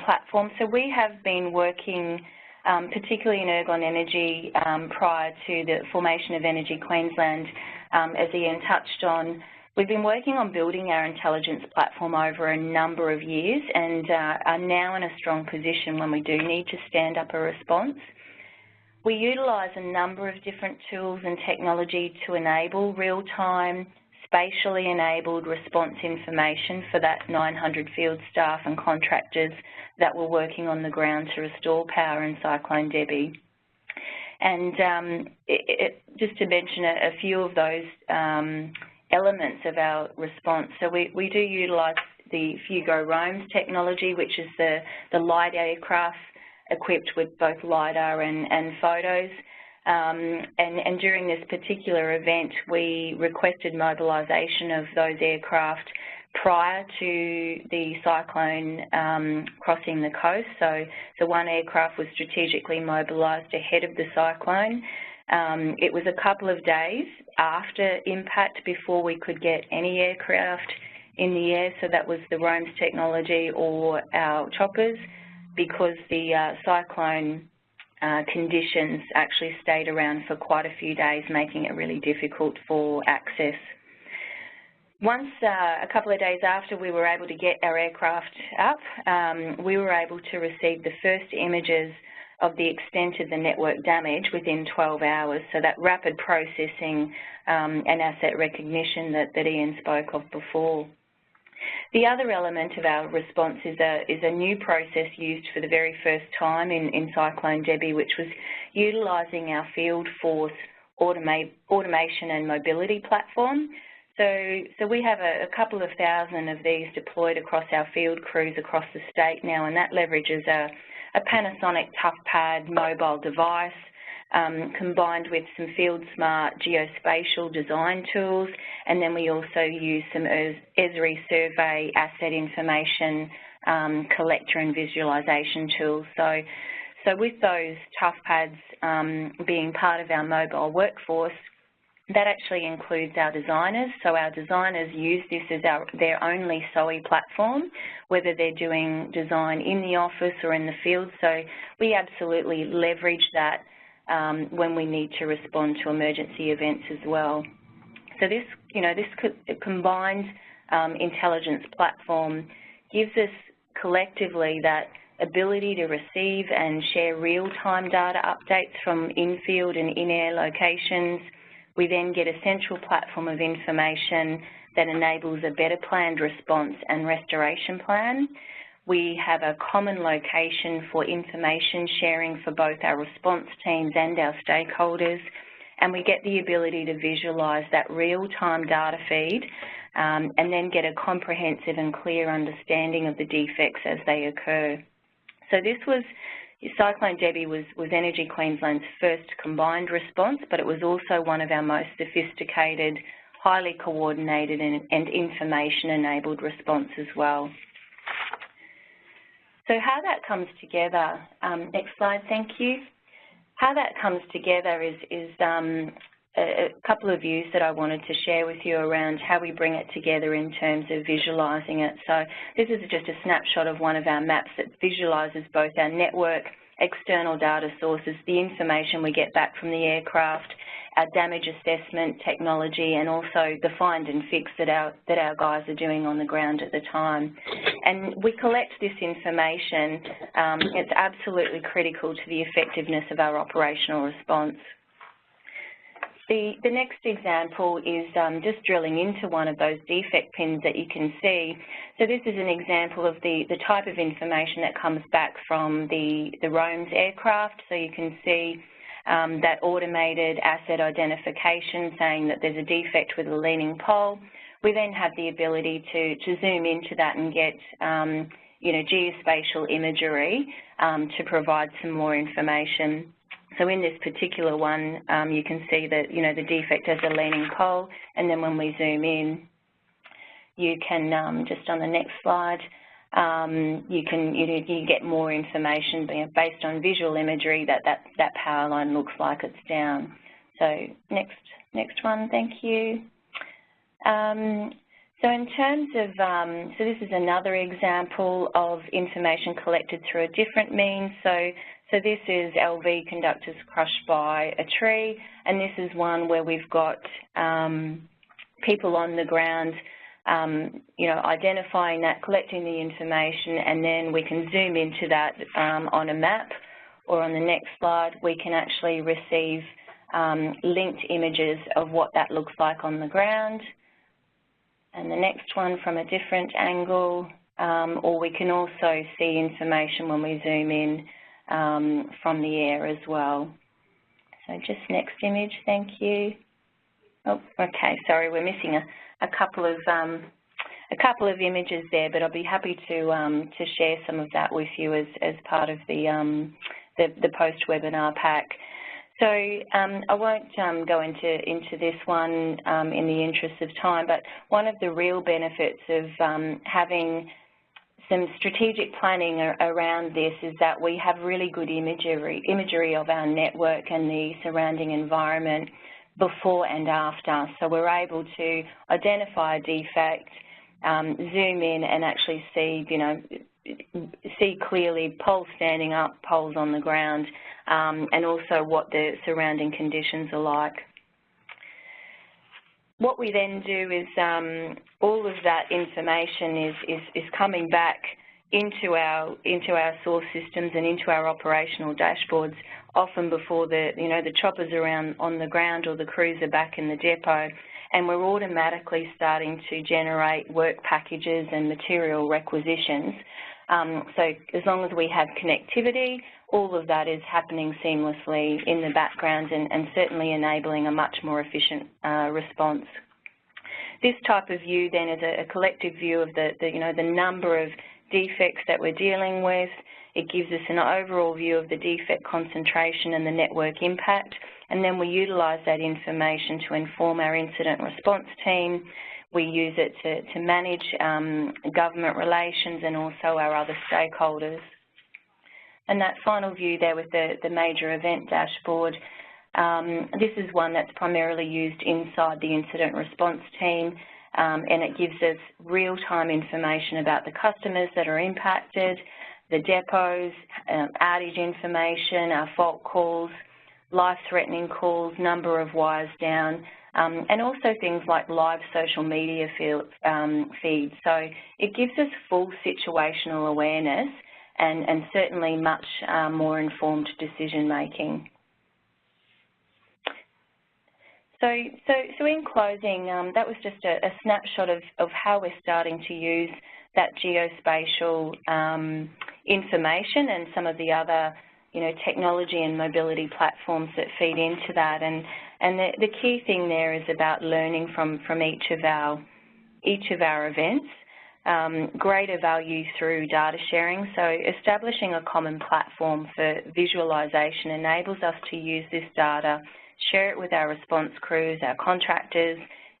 platform, so we have been working particularly in Ergon Energy prior to the formation of Energy Queensland, as Ian touched on. We've been working on building our intelligence platform over a number of years and are now in a strong position when we do need to stand up a response. We utilise a number of different tools and technology to enable real-time, spatially enabled response information for that 900 field staff and contractors that were working on the ground to restore power in Cyclone Debbie. And just to mention a few of those elements of our response, so we do utilise the Fugo Roams technology, which is the light aircraft equipped with both LiDAR and photos. And during this particular event, we requested mobilisation of those aircraft prior to the cyclone crossing the coast. So the one aircraft was strategically mobilised ahead of the cyclone. It was a couple of days after impact before we could get any aircraft in the air, so that was the ROAMS technology or our choppers, because the cyclone conditions actually stayed around for quite a few days, making it really difficult for access. Once, a couple of days after we were able to get our aircraft up, we were able to receive the first images of the extent of the network damage within 12 hours, so that rapid processing and asset recognition that Ian spoke of before. The other element of our response is a new process used for the very first time in Cyclone Debbie, which was utilising our field force automation and mobility platform. So we have a couple of thousand of these deployed across our field crews across the state now, and that leverages a Panasonic ToughPad mobile device combined with some FieldSmart geospatial design tools, and then we also use some Esri survey asset information collector and visualisation tools. So with those ToughPads being part of our mobile workforce, that actually includes our designers. So our designers use this as their only SOE platform, whether they're doing design in the office or in the field. So we absolutely leverage that when we need to respond to emergency events as well. So this, this combined intelligence platform gives us collectively that ability to receive and share real-time data updates from in-field and in-air locations. We then get a central platform of information that enables a better planned response and restoration plan. We have a common location for information sharing for both our response teams and our stakeholders, and we get the ability to visualise that real-time data feed and then get a comprehensive and clear understanding of the defects as they occur. So Cyclone Debbie was Energy Queensland's first combined response, but it was also one of our most sophisticated, highly coordinated and information-enabled response as well. So how that comes together, next slide, thank you. How that comes together is a couple of views that I wanted to share with you around how we bring it together in terms of visualising it. So this is just a snapshot of one of our maps that visualises both our network, external data sources, the information we get back from the aircraft, our damage assessment technology, and also the find and fix that our guys are doing on the ground at the time. And we collect this information. It's absolutely critical to the effectiveness of our operational response. The next example is just drilling into one of those defect pins that you can see. So this is an example of the type of information that comes back from the ROAMS aircraft. So you can see that automated asset identification saying that there's a defect with a leaning pole. We then have the ability to zoom into that and get geospatial imagery to provide some more information. So in this particular one, you can see that, the defect has a leaning pole, and then when we zoom in, you can, just on the next slide, you get more information based on visual imagery that power line looks like it's down. So next one, thank you. So in terms of, so this is another example of information collected through a different means. So this is LV conductors crushed by a tree, and this is one where we've got people on the ground, identifying that, collecting the information, and then we can zoom into that on a map, or on the next slide, we can actually receive linked images of what that looks like on the ground. And the next one from a different angle, or we can also see information when we zoom in from the air as well. So just next image, thank you. Oh, okay, sorry, we're missing a couple of a couple of images there, but I'll be happy to share some of that with you as part of the post-webinar pack. So I won't go into this one in the interest of time, but one of the real benefits of having some strategic planning around this is that we have really good imagery of our network and the surrounding environment before and after. So we're able to identify a defect, zoom in and actually see, see clearly poles standing up, poles on the ground, and also what the surrounding conditions are like. What we then do is all of that information is coming back into our source systems and into our operational dashboards, often before the choppers are on the ground or the crews are back in the depot, and we're automatically starting to generate work packages and material requisitions. So as long as we have connectivity, all of that is happening seamlessly in the background and certainly enabling a much more efficient response. This type of view then is a collective view of the number of defects that we're dealing with. It gives us an overall view of the defect concentration and the network impact, and then we utilise that information to inform our incident response team. We use it to manage government relations and also our other stakeholders. And that final view there with the major event dashboard, this is one that's primarily used inside the incident response team, and it gives us real-time information about the customers that are impacted, the depots, outage information, our fault calls, life-threatening calls, number of wires down, and also things like live social media feeds. So it gives us full situational awareness and certainly much more informed decision-making. So in closing, that was just a snapshot of how we're starting to use that geospatial information and some of the other, technology and mobility platforms that feed into that. And the key thing there is about learning from each of our events, greater value through data sharing. So establishing a common platform for visualization enables us to use this data, share it with our response crews, our contractors,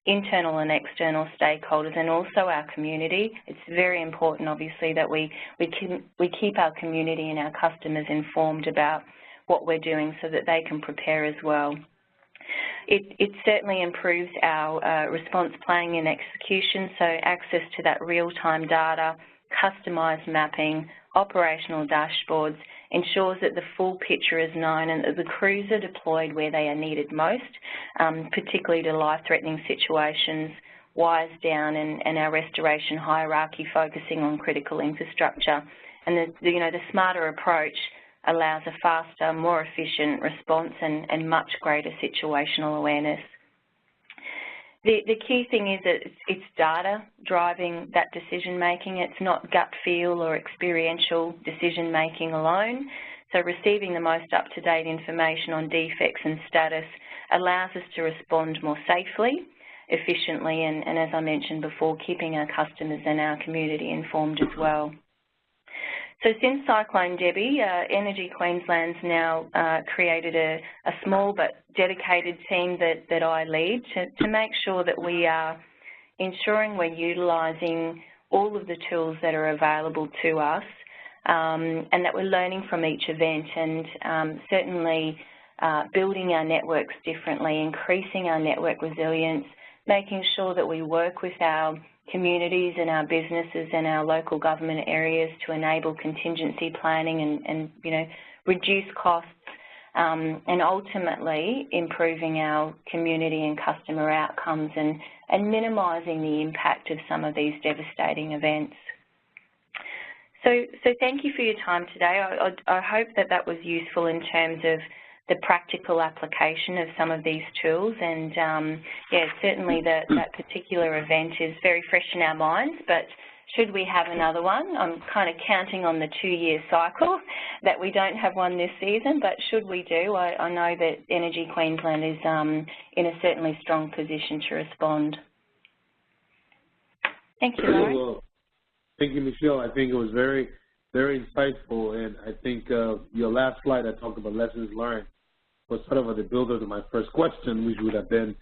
internal and external stakeholders, and also our community. It's very important, obviously, that we keep our community and our customers informed about what we're doing so that they can prepare as well. It certainly improves our response planning and execution, so access to that real-time data, customised mapping, operational dashboards ensures that the full picture is known and that the crews are deployed where they are needed most, particularly to life-threatening situations, wires down, and our restoration hierarchy focusing on critical infrastructure. And the smarter approach allows a faster, more efficient response and much greater situational awareness. The key thing is that it's data driving that decision-making. It's not gut feel or experiential decision-making alone. So receiving the most up-to-date information on defects and status allows us to respond more safely, efficiently, and as I mentioned before, keeping our customers and our community informed as well. So since Cyclone Debbie, Energy Queensland's now created a small but dedicated team that I lead to make sure that we are ensuring we're utilising all of the tools that are available to us and that we're learning from each event and certainly building our networks differently, increasing our network resilience, making sure that we work with our communities and our businesses and our local government areas to enable contingency planning and reduce costs and ultimately improving our community and customer outcomes and minimising the impact of some of these devastating events. So thank you for your time today. I hope that was useful in terms of the practical application of some of these tools, and yeah, certainly that particular event is very fresh in our minds, but should we have another one, I'm kind of counting on the 2-year cycle that we don't have one this season, but should we do, I know that Energy Queensland is in a certainly strong position to respond. Thank you, Lauren. Well, thank you, Michelle. I think it was very, very insightful, and I think your last slide I talked about lessons learned was sort of the builder to my first question, which would have been,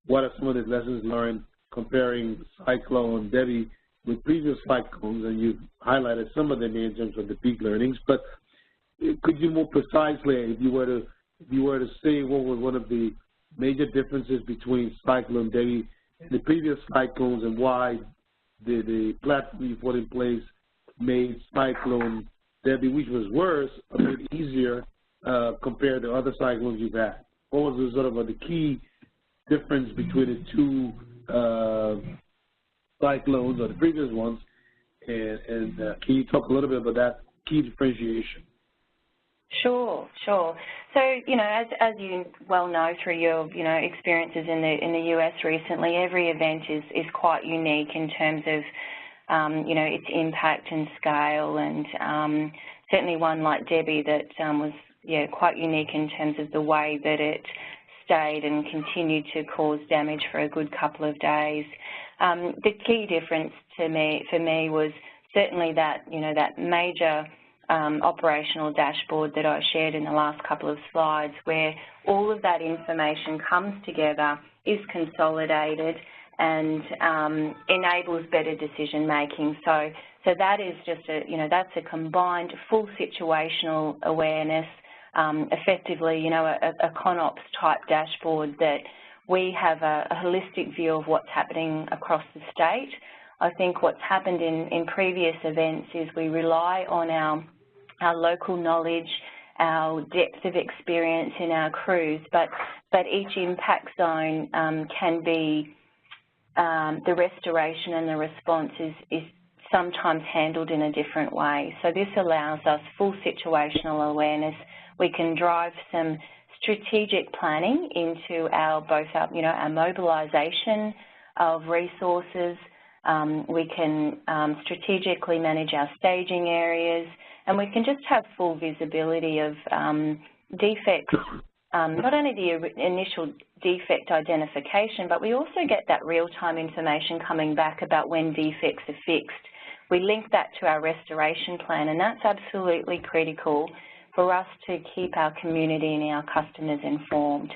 what are some of the lessons learned comparing Cyclone Debbie with previous cyclones, and you've highlighted some of them in terms of the big learnings, but could you more precisely, if you were to say what was one of the major differences between Cyclone Debbie and the previous cyclones, and why the platform you put in place made Cyclone Debbie, which was worse, a bit easier compared to other cyclones you've had? What was the sort of the key difference between the two cyclones or the previous ones, and can you talk a little bit about that key differentiation? Sure. So, as you well know through your, experiences in the US recently, every event is quite unique in terms of, its impact and scale, and certainly one like Debbie that was, quite unique in terms of the way that it stayed and continued to cause damage for a good couple of days. The key difference for me was certainly that, that major operational dashboard that I shared in the last couple of slides, where all of that information comes together, is consolidated, and enables better decision making. So that is just that's a combined full situational awareness, effectively, a ConOps type dashboard that we have a holistic view of what's happening across the state. I think what's happened in previous events is we rely on our local knowledge, our depth of experience in our crews, but each impact zone can be, the restoration and the response is sometimes handled in a different way. So this allows us full situational awareness. We can drive some strategic planning into both our mobilisation of resources. We can strategically manage our staging areas, and we can just have full visibility of defects, not only the initial defect identification, but we also get that real-time information coming back about when defects are fixed. We link that to our restoration plan, and that's absolutely critical for us to keep our community and our customers informed.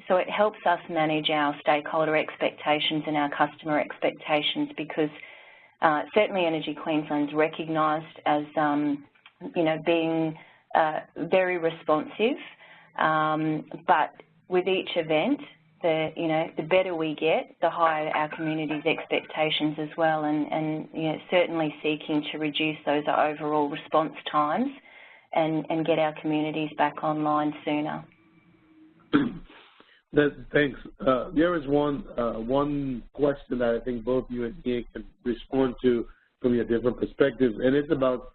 So it helps us manage our stakeholder expectations and our customer expectations, because certainly Energy Queensland's recognised as, being very responsive, but with each event, the better we get, the higher our community's expectations as well, and certainly seeking to reduce those overall response times and get our communities back online sooner. Thanks. There is one question that I think both you and Ian can respond to from your different perspectives, and it's about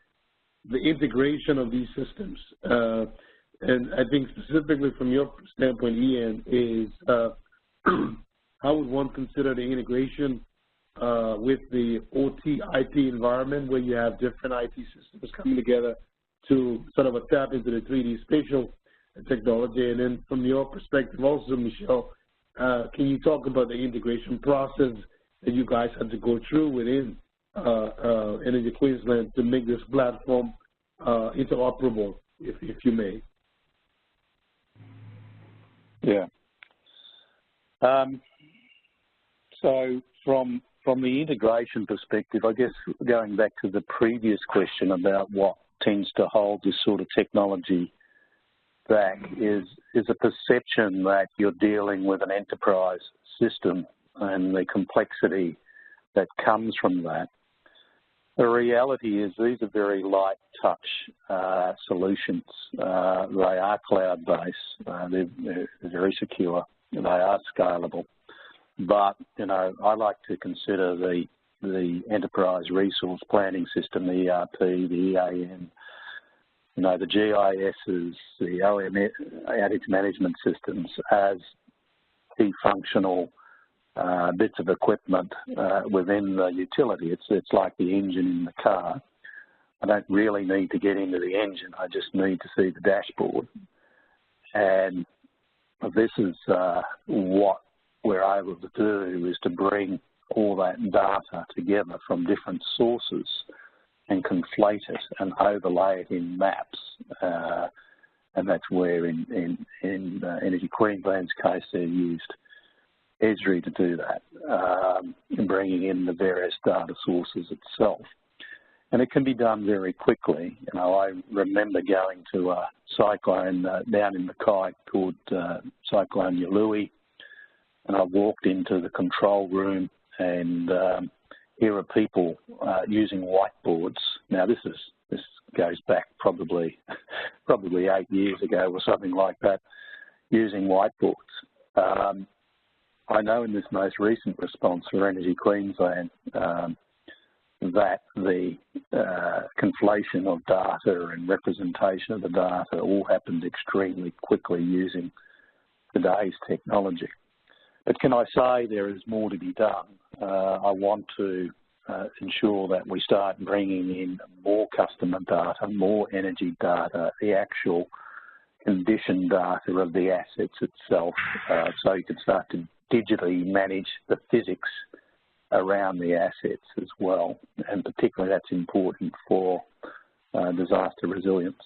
the integration of these systems. And I think specifically from your standpoint, Ian, is how would one consider the integration with the OT-IT environment, where you have different IT systems coming together to sort of tap into the 3D spatial technology? And then from your perspective also, Michelle, can you talk about the integration process that you guys had to go through within Energy Queensland to make this platform interoperable, if you may? Yeah. So from the integration perspective, I guess going back to the previous question about what tends to hold this sort of technology back is a perception that you're dealing with an enterprise system and the complexity that comes from that. The reality is these are very light touch solutions. They are cloud-based, they're very secure, they are scalable. But, I like to consider the enterprise resource planning system, the ERP, the EAM, the GISs, the OM outage management systems as key functional bits of equipment within the utility. It's like the engine in the car. I don't really need to get into the engine, I just need to see the dashboard. And this is what we're able to do, is to bring all that data together from different sources and conflate it and overlay it in maps. And that's where in Energy Queensland's case they've used Esri to do that, bringing in the various data sources itself. And it can be done very quickly. You know, I remember going to a cyclone down in Mackay called Cyclone Debbie, and I walked into the control room, and here are people using whiteboards. Now this goes back probably 8 years ago or something like that, using whiteboards. I know in this most recent response for Energy Queensland that the conflation of data and representation of the data all happened extremely quickly using today's technology. But can I say there is more to be done? I want to ensure that we start bringing in more customer data, more energy data, the actual condition data of the assets itself, so you can start to digitally manage the physics around the assets as well, and particularly that's important for disaster resilience.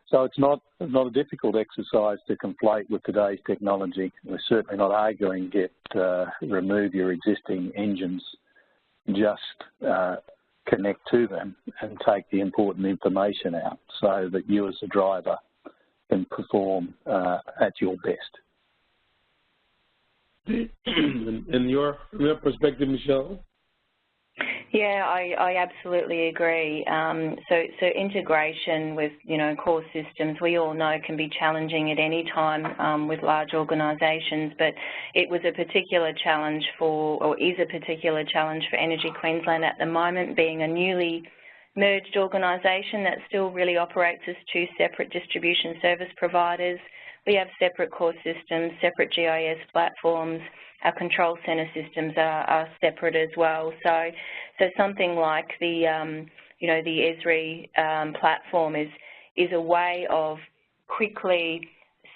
So it's not a difficult exercise to conflate with today's technology. We're certainly not arguing remove your existing engines, just connect to them and take the important information out so that you as a driver can perform at your best. In your perspective, Michelle? Yeah, I absolutely agree. So integration with, core systems, we all know can be challenging at any time with large organisations, but it was a particular challenge is a particular challenge for Energy Queensland at the moment, being a newly merged organisation that still really operates as two separate distribution service providers. We have separate core systems, separate GIS platforms. Our control centre systems are separate as well. So something like the Esri platform is a way of quickly,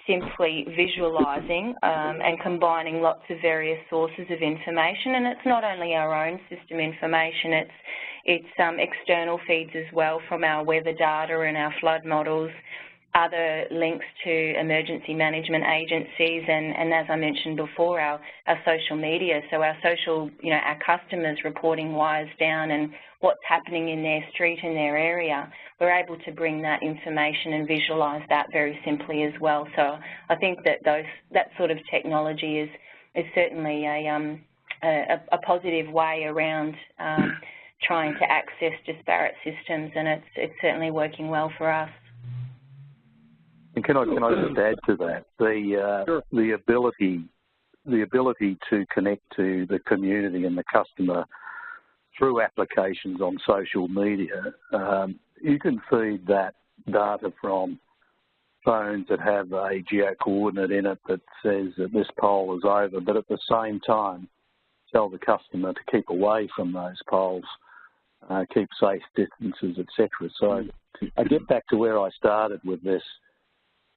simply visualising and combining lots of various sources of information. And it's not only our own system information; it's external feeds as well from our weather data and our flood models, other links to emergency management agencies, and as I mentioned before, our social media. So our social, our customers reporting wires down and what's happening in their street, in their area. We're able to bring that information and visualise that very simply as well. So I think that that sort of technology is certainly a positive way around trying to access disparate systems, and it's certainly working well for us. And can I just add to that? Sure. The ability to connect to the community and the customer through applications on social media, you can feed that data from phones that have a geo-coordinate in it that says that this pole is over, but at the same time tell the customer to keep away from those poles, keep safe distances, etc. So I get back to where I started with this.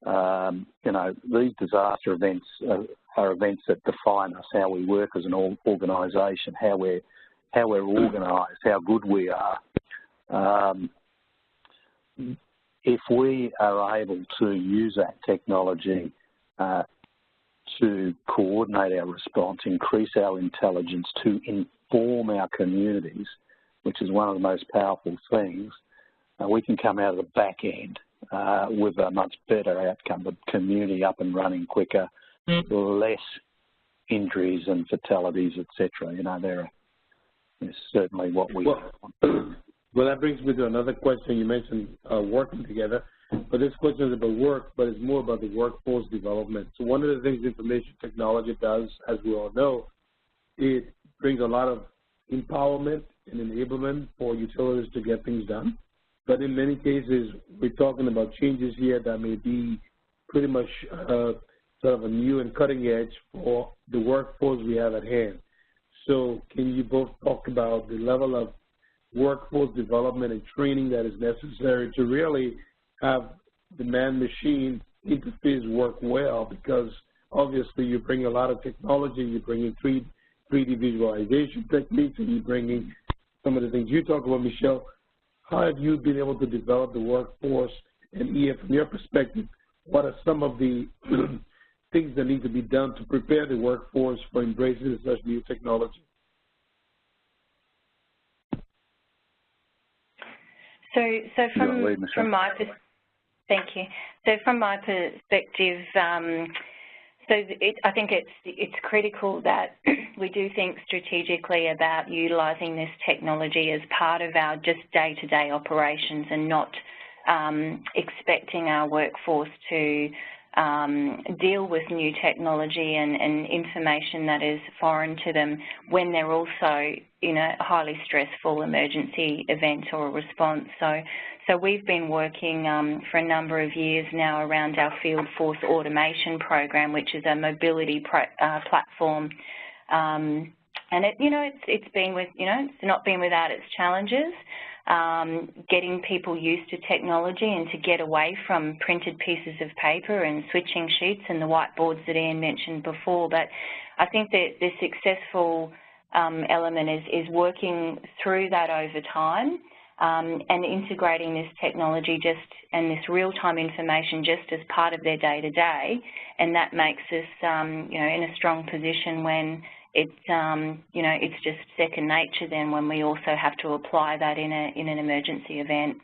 These disaster events are events that define us, how we work as an organisation, how we're organised, how good we are. If we are able to use that technology to coordinate our response, increase our intelligence, to inform our communities, which is one of the most powerful things, we can come out of the back end with a much better outcome, the community up and running quicker, less injuries and fatalities, etc. There's certainly what we want. Well, that brings me to another question. You mentioned working together, but this question is about work, but it's more about the workforce development. So one of the things information technology does, as we all know, it brings a lot of empowerment and enablement for utilities to get things done. But in many cases, we're talking about changes here that may be pretty much sort of a new and cutting edge for the workforce we have at hand. So can you both talk about the level of workforce development and training that is necessary to really have the man-machine interface work well? Because obviously you bring a lot of technology, you bring in 3D visualization techniques, and you're bringing some of the things you talk about, Michelle. How have you been able to develop the workforce? And Ian, from your perspective, what are some of the things that need to be done to prepare the workforce for embracing such new technology? So from my perspective, thank you. So from my perspective, I think it's critical that we do think strategically about utilising this technology as part of our just day-to-day operations and not expecting our workforce to deal with new technology and information that is foreign to them when they're also in a highly stressful emergency event or a response. So we've been working for a number of years now around our Field Force Automation Program, which is a mobility platform, and it's been with it's not been without its challenges. Getting people used to technology and to get away from printed pieces of paper and switching sheets and the whiteboards that Ian mentioned before. But I think that the successful element is working through that over time and integrating this technology and this real-time information just as part of their day-to-day, and that makes us in a strong position when it's just second nature then when we also have to apply that in an emergency event.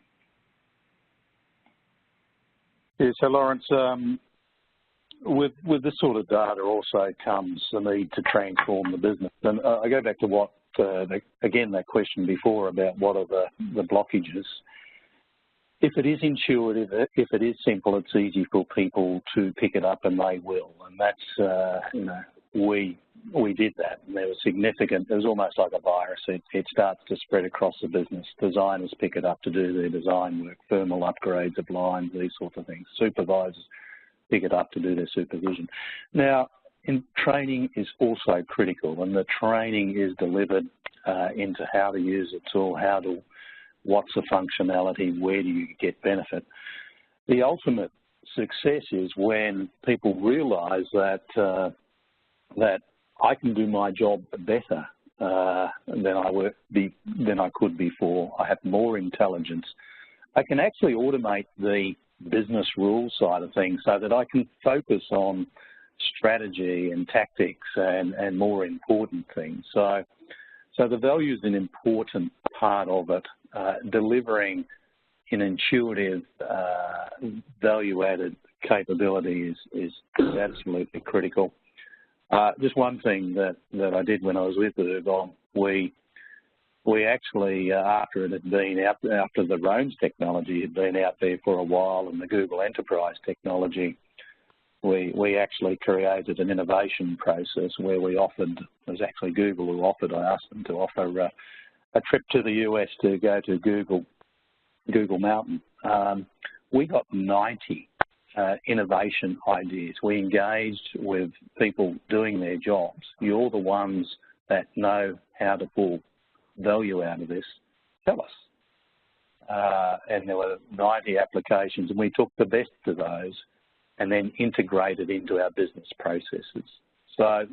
Yeah, so Lawrence, with this sort of data also comes the need to transform the business. And I go back to what, again, that question before about what are the blockages. If it is intuitive, if it is simple, it's easy for people to pick it up, and they will. And that's, we did that, and there was significant, it was almost like a virus. It starts to spread across the business. Designers pick it up to do their design work, thermal upgrades of lines, these sorts of things. Supervisors pick it up to do their supervision. Now, training is also critical, and the training is delivered into how to use the tool, what's the functionality, where do you get benefit. The ultimate success is when people realise that I can do my job better than I could before. I have more intelligence. I can actually automate the business rules side of things so that I can focus on strategy and tactics and more important things. So the value is an important part of it. Delivering an intuitive, value-added capability is absolutely critical. Just one thing that I did when I was with Ergon, we actually, after it had been after the Roams technology had been out there for a while and the Google Enterprise technology, we actually created an innovation process where we offered, it was actually Google who offered, I asked them to offer a trip to the US to go to Google Mountain. We got 90 innovation ideas. We engaged with people doing their jobs. You're the ones that know how to pull value out of this. Tell us. And there were 90 applications, and we took the best of those and then integrated into our business processes. So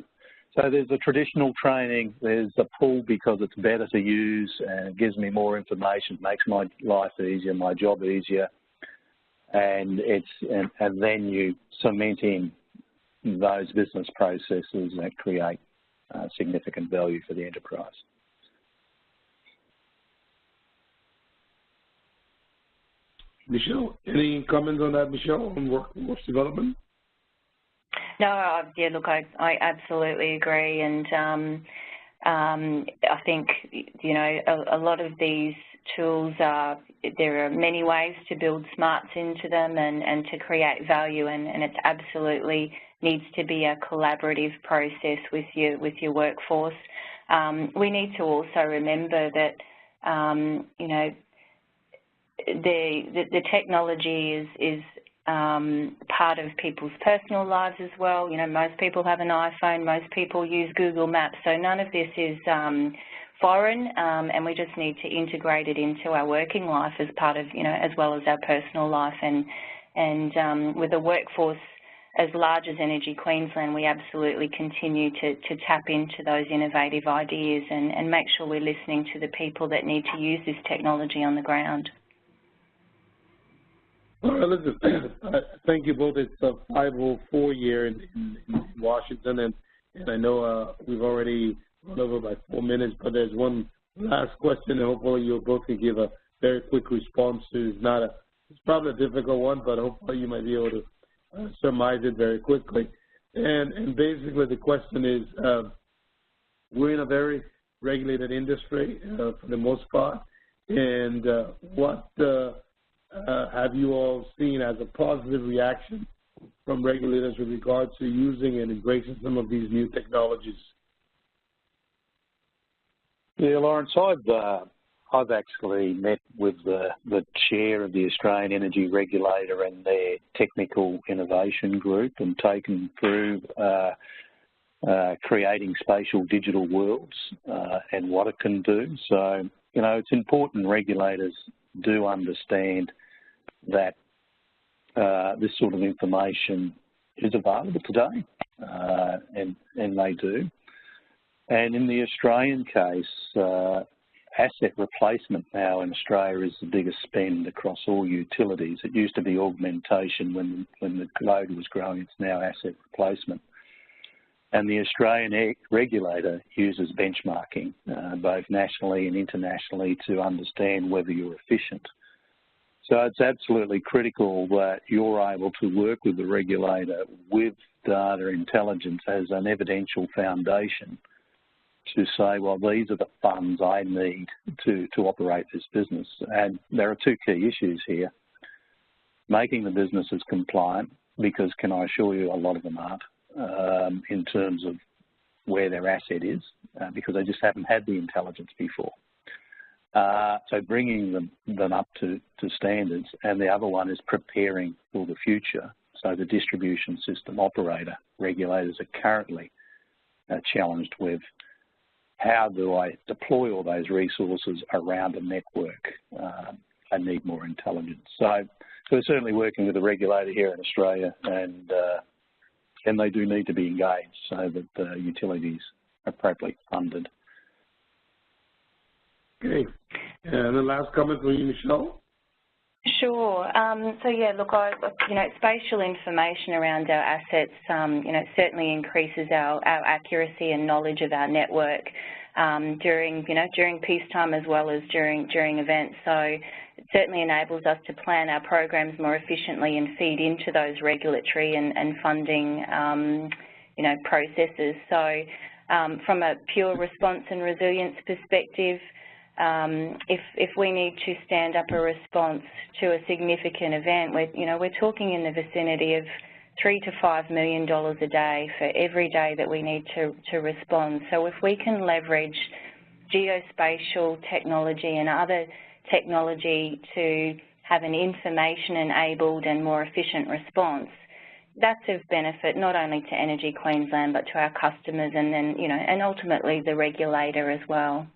there's the traditional training, there's the pull because it's better to use and it gives me more information, makes my life easier, my job easier, and then you cement in those business processes that create significant value for the enterprise. Michelle, any comments on that, Michelle, on workforce development? No, yeah, look, I absolutely agree, and I think, you know, a lot of these tools there are many ways to build smarts into them and to create value, and it absolutely needs to be a collaborative process with your workforce. We need to also remember that, you know, the technology is part of people's personal lives as well. You know, most people have an iPhone, most people use Google Maps, so none of this is foreign, and we just need to integrate it into our working life as part of, you know, as well as our personal life. And with a workforce as large as Energy Queensland, we absolutely continue to tap into those innovative ideas and make sure we're listening to the people that need to use this technology on the ground. Well, listen, thank you both. It's 5:04 here in Washington, and I know we've already run over by 4 minutes, but there's one last question, and hopefully you both can give a very quick response to. It's probably a difficult one, but hopefully you might be able to surmise it very quickly. And basically the question is, we're in a very regulated industry for the most part, and what have you all seen as a positive reaction from regulators with regard to using and embracing some of these new technologies? Yeah, Lawrence, I've actually met with the chair of the Australian Energy Regulator and their technical innovation group and taken through creating spatial digital worlds and what it can do. So, you know, it's important regulators do understand that this sort of information is available today, and they do. And in the Australian case, asset replacement now in Australia is the biggest spend across all utilities. It used to be augmentation when the load was growing. It's now asset replacement. And the Australian regulator uses benchmarking, both nationally and internationally, to understand whether you're efficient. So it's absolutely critical that you're able to work with the regulator with data intelligence as an evidential foundation to say, well, these are the funds I need to operate this business. And there are two key issues here. Making the businesses compliant, because can I assure you a lot of them aren't, in terms of where their asset is, because they just haven't had the intelligence before. So bringing them up to standards, and the other one is preparing for the future. So the distribution system operator regulators are currently challenged with, how do I deploy all those resources around a network? I need more intelligence. So we're certainly working with the regulator here in Australia, and they do need to be engaged so that the utilities are appropriately funded. Okay. And the last comment from you, Michelle? Sure. So yeah, look, spatial information around our assets, certainly increases our accuracy and knowledge of our network during peacetime as well as during events. So it certainly enables us to plan our programs more efficiently and feed into those regulatory and funding, processes. So from a pure response and resilience perspective, if we need to stand up a response to a significant event, we're talking in the vicinity of $3 to $5 million a day for every day that we need to respond. So if we can leverage geospatial technology and other technology to have an information-enabled and more efficient response, that's of benefit not only to Energy Queensland but to our customers and then, and ultimately the regulator as well.